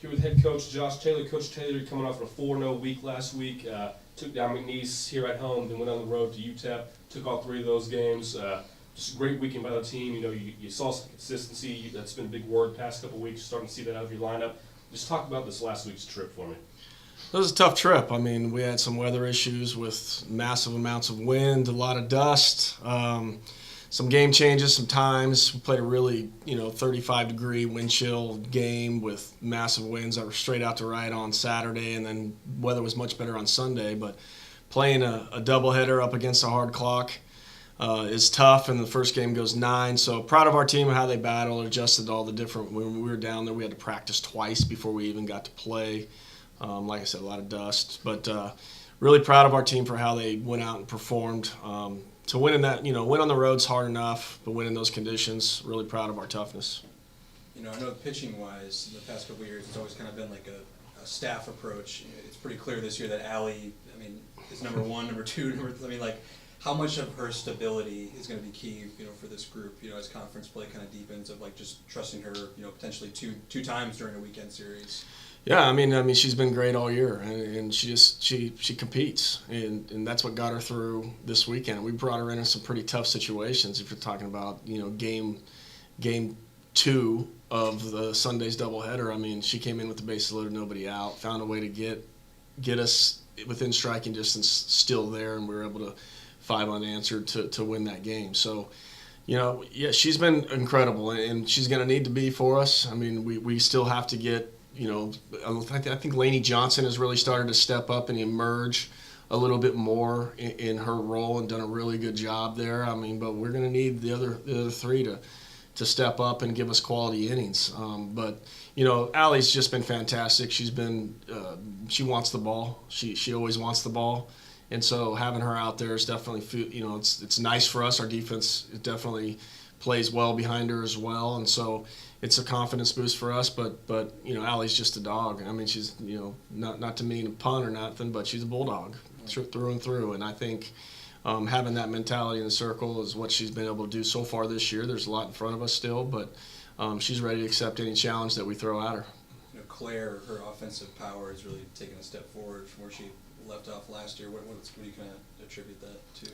Here with head coach Josh Taylor. Coach Taylor coming off a 4-0 week last week. Took down McNeese here at home, then went on the road to UTEP. Took all 3 of those games. Just a great weekend by the team. You know, you saw some consistency. That's been a big word the past couple of weeks. Starting to see that out of your lineup. Just talk about this last week's trip for me. It was a tough trip. I mean, we had some weather issues with massive amounts of wind, a lot of dust, some game changes, some times. We played a really, 35-degree wind chill game with massive winds that were straight out to right on Saturday, and then weather was much better on Sunday. But playing a doubleheader up against a hard clock is tough, and the first game goes 9. So proud of our team and how they battled, adjusted all the different. When we were down there, we had to practice twice before we even got to play. Like I said, a lot of dust, but really proud of our team for how they went out and performed. To win in that, win on the road's hard enough, but win in those conditions, really proud of our toughness. I know pitching-wise, in the past couple of years, it's always kind of been like a staff approach. It's pretty clear this year that Allie, is number 1, number 2, how much of her stability is going to be key, for this group, as conference play kind of deepens, of just trusting her, potentially two times during a weekend series. Yeah, I mean, she's been great all year, and she competes, and that's what got her through this weekend. We brought her into some pretty tough situations. If you're talking about, game 2 of the Sunday's doubleheader, I mean, she came in with the bases loaded, nobody out, found a way to get us within striking distance, still there, and we were able to 5 unanswered to win that game. So, yeah, she's been incredible, and she's going to need to be for us. I mean, we still have to get. I think Lainey Johnson has really started to step up and emerge a little bit more in her role and done a really good job there. I mean, but we're going to need the other 3 to step up and give us quality innings. But Allie's just been fantastic. She's been she wants the ball. She always wants the ball, and so having her out there is definitely it's nice for us. Our defense definitely plays well behind her as well, and so it's a confidence boost for us. But Allie's just a dog. I mean, she's not to mean a pun or nothing, but she's a bulldog through and through. And I think having that mentality in the circle is what she's been able to do so far this year. There's a lot in front of us still, but she's ready to accept any challenge that we throw at her. Claire, her offensive power has really taken a step forward from where she left off last year. What do you kind of attribute that to?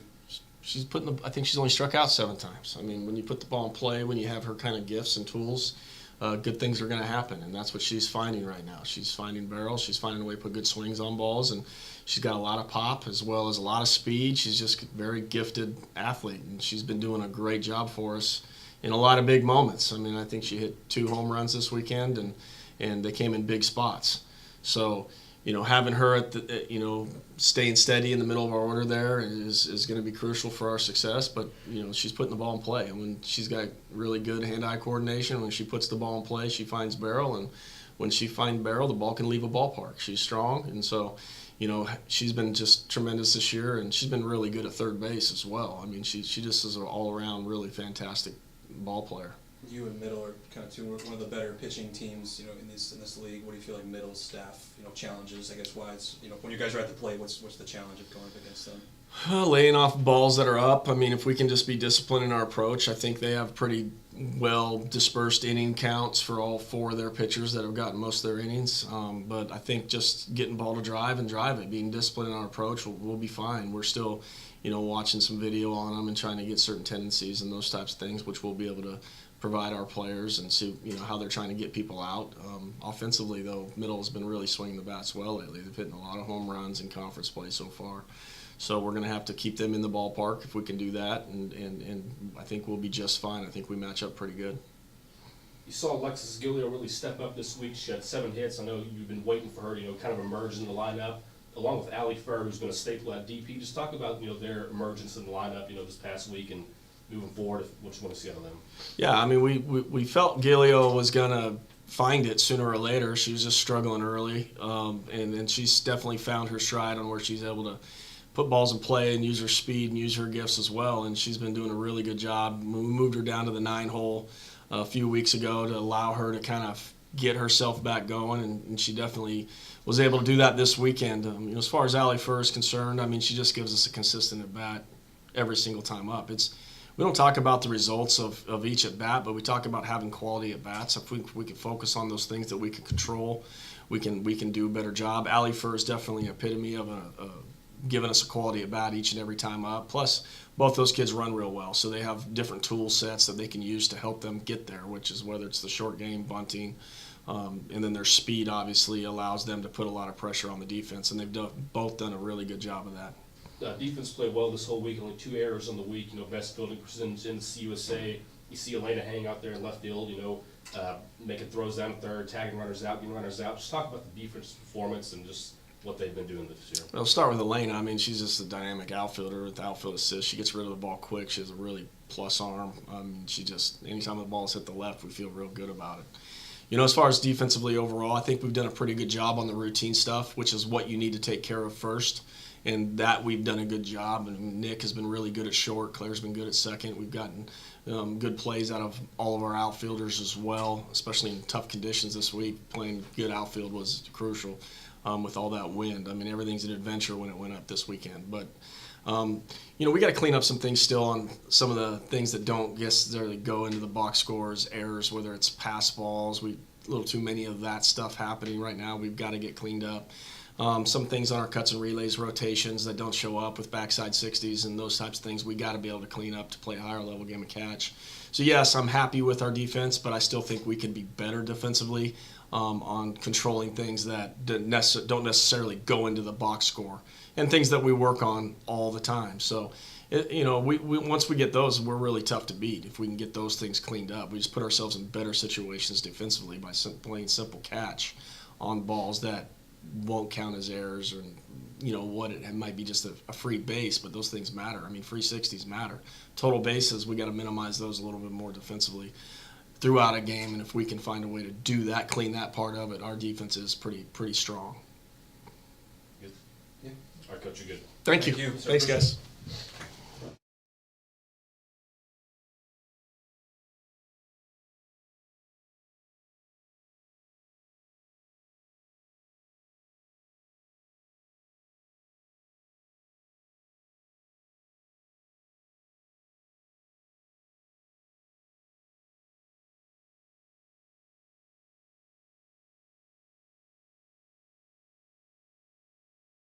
I think she's only struck out 7 times. I mean, when you put the ball in play, when you have her kind of gifts and tools, good things are going to happen, and that's what she's finding right now. She's finding barrels. She's finding a way to put good swings on balls, and she's got a lot of pop as well as a lot of speed. She's just a very gifted athlete, and she's been doing a great job for us in a lot of big moments. I mean, I think she hit 2 home runs this weekend, and they came in big spots. So, having her at the, staying steady in the middle of our order there is going to be crucial for our success. But, she's putting the ball in play. And when she's got really good hand-eye coordination, when she puts the ball in play, she finds barrel. And when she finds barrel, the ball can leave a ballpark. She's strong. And so, she's been just tremendous this year. And she's been really good at third base as well. I mean, she just is an all-around really fantastic ball player. You and Middle are kind of one of the better pitching teams, in this league. What do you feel like Middle's staff, challenges? I guess wise, when you guys are at the plate, what's the challenge of going up against them? Laying off balls that are up. I mean, if we can just be disciplined in our approach, I think they have pretty well dispersed inning counts for all 4 of their pitchers that have gotten most of their innings. But I think just getting ball to drive and drive it, being disciplined in our approach, we'll be fine. We're still, watching some video on them and trying to get certain tendencies and those types of things, which we'll be able to provide our players and see how they're trying to get people out. Offensively, though, Middle has been really swinging the bats well lately. They've hit a lot of home runs in conference play so far. So we're going to have to keep them in the ballpark if we can do that, and I think we'll be just fine. I think we match up pretty good. You saw Alexis Gilio really step up this week. She had 7 hits. I know you've been waiting for her to kind of emerge in the lineup, along with Allie Furr, who's going to staple at DP. Just talk about their emergence in the lineup this past week and moving forward, what you want to see out of them. Yeah, I mean, we felt Gilio was going to find it sooner or later. She was just struggling early, and she's definitely found her stride on where she's able to put balls in play and use her speed and use her gifts as well, and she's been doing a really good job. We moved her down to the 9-hole a few weeks ago to allow her to kind of get herself back going, and she definitely was able to do that this weekend. As far as Allie Furr is concerned, I mean, she just gives us a consistent at-bat every single time up. we don't talk about the results of each at bat, but we talk about having quality at bats. If we can focus on those things that we can control, we can do a better job. Allie Fur is definitely an epitome of giving us a quality at bat each and every time up. Plus, both those kids run real well, so they have different tool sets that they can use to help them get there, which is whether it's the short game, bunting, and then their speed obviously allows them to put a lot of pressure on the defense, and they've both done a really good job of that. Defense played well this whole week, only 2 errors on the week. Best fielding percentage in the CUSA. You see Elena hang out there in left field, making throws down third, tagging runners out, getting runners out. Just talk about the defense performance and just what they've been doing this year. Well, I'll start with Elena. I mean, she's just a dynamic outfielder with outfield assist. She gets rid of the ball quick. She has a really plus arm. Anytime the ball's hit the left, we feel real good about it. As far as defensively overall, I think we've done a pretty good job on the routine stuff, which is what you need to take care of first. And that we've done a good job. And Nick has been really good at short. Claire's been good at second. We've gotten good plays out of all of our outfielders as well, especially in tough conditions this week. Playing good outfield was crucial with all that wind. I mean, everything's an adventure when it went up this weekend. But, we got to clean up some things still on some of the things that don't necessarily go into the box scores, errors, whether it's pass balls. A little too many of that stuff happening right now. We've got to get cleaned up. Some things on our cuts and relays, rotations that don't show up with backside 60s and those types of things, we got to be able to clean up to play a higher level game of catch. So yes, I'm happy with our defense, but I still think we can be better defensively on controlling things that don't necessarily go into the box score and things that we work on all the time. So, we once we get those, we're really tough to beat. If we can get those things cleaned up, we just put ourselves in better situations defensively by playing simple catch on balls that won't count as errors, or it might be just a free base, but those things matter. I mean, free 60s matter. Total bases, we got to minimize those a little bit more defensively throughout a game, and if we can find a way to do that, clean that part of it, our defense is pretty strong. Good. Yeah. All right, Coach, you're good. Thank you. Sir, Thanks, guys.